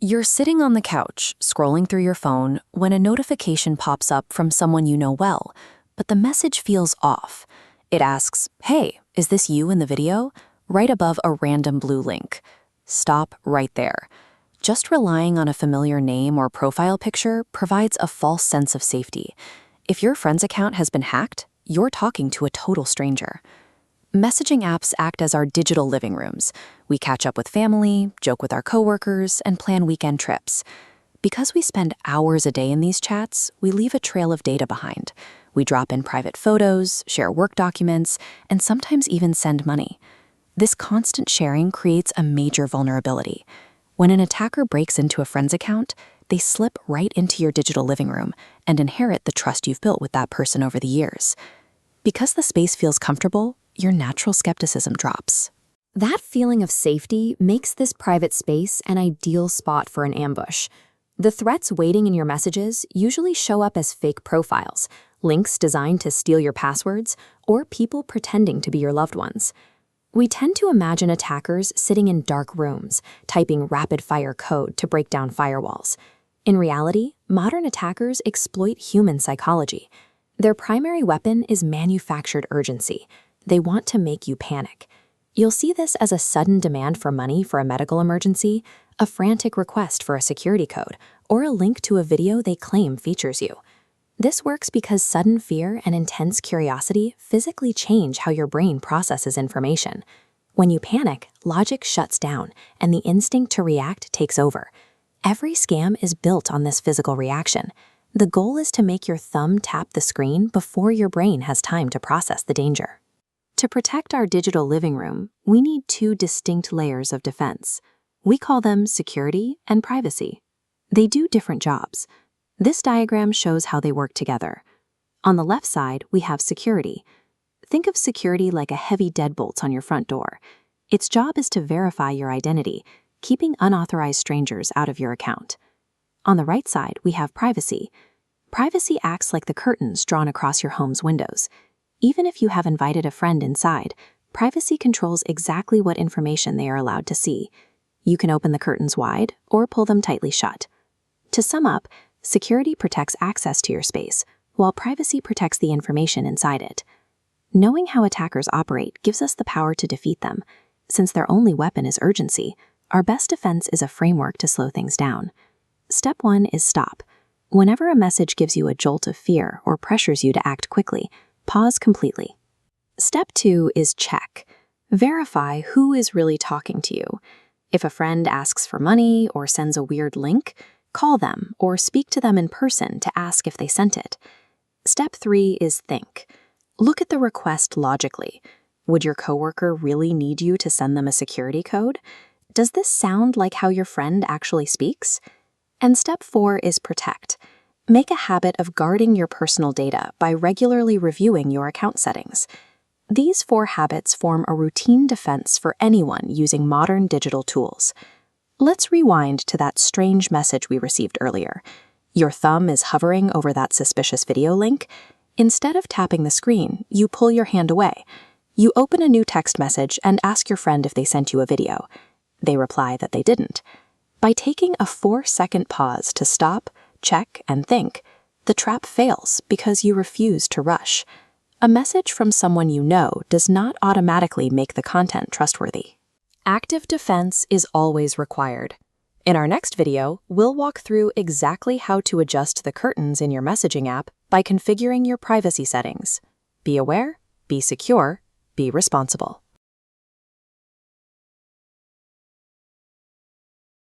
You're sitting on the couch, scrolling through your phone, when a notification pops up from someone you know well, but the message feels off. It asks, "Hey, is this you in the video?" right above a random blue link. Stop right there. Just relying on a familiar name or profile picture provides a false sense of safety. If your friend's account has been hacked, you're talking to a total stranger. Messaging apps act as our digital living rooms. We catch up with family, joke with our coworkers, and plan weekend trips. Because we spend hours a day in these chats, we leave a trail of data behind. We drop in private photos, share work documents, and sometimes even send money. This constant sharing creates a major vulnerability. When an attacker breaks into a friend's account, they slip right into your digital living room and inherit the trust you've built with that person over the years. Because the space feels comfortable, your natural skepticism drops. That feeling of safety makes this private space an ideal spot for an ambush. The threats waiting in your messages usually show up as fake profiles, links designed to steal your passwords, or people pretending to be your loved ones. We tend to imagine attackers sitting in dark rooms, typing rapid-fire code to break down firewalls. In reality, modern attackers exploit human psychology. Their primary weapon is manufactured urgency. They want to make you panic. You'll see this as a sudden demand for money for a medical emergency, a frantic request for a security code, or a link to a video they claim features you. This works because sudden fear and intense curiosity physically change how your brain processes information. When you panic, logic shuts down, and the instinct to react takes over. Every scam is built on this physical reaction. The goal is to make your thumb tap the screen before your brain has time to process the danger. To protect our digital living room, we need two distinct layers of defense. We call them security and privacy. They do different jobs. This diagram shows how they work together. On the left side, we have security. Think of security like a heavy deadbolt on your front door. Its job is to verify your identity, keeping unauthorized strangers out of your account. On the right side, we have privacy. Privacy acts like the curtains drawn across your home's windows. Even if you have invited a friend inside, privacy controls exactly what information they are allowed to see. You can open the curtains wide or pull them tightly shut. To sum up, security protects access to your space, while privacy protects the information inside it. Knowing how attackers operate gives us the power to defeat them. Since their only weapon is urgency, our best defense is a framework to slow things down. Step 1 is stop. Whenever a message gives you a jolt of fear or pressures you to act quickly, pause completely. Step 2 is check. Verify who is really talking to you. If a friend asks for money or sends a weird link, call them or speak to them in person to ask if they sent it. Step 3 is think. Look at the request logically. Would your coworker really need you to send them a security code? Does this sound like how your friend actually speaks? And step 4 is protect. Make a habit of guarding your personal data by regularly reviewing your account settings. These 4 habits form a routine defense for anyone using modern digital tools. Let's rewind to that strange message we received earlier. Your thumb is hovering over that suspicious video link. Instead of tapping the screen, you pull your hand away. You open a new text message and ask your friend if they sent you a video. They reply that they didn't. By taking a 4-second pause to stop, check, and think, the trap fails because you refuse to rush. A message from someone you know does not automatically make the content trustworthy. Active defense is always required. In our next video, we'll walk through exactly how to adjust the curtains in your messaging app by configuring your privacy settings. Be aware, be secure, be responsible.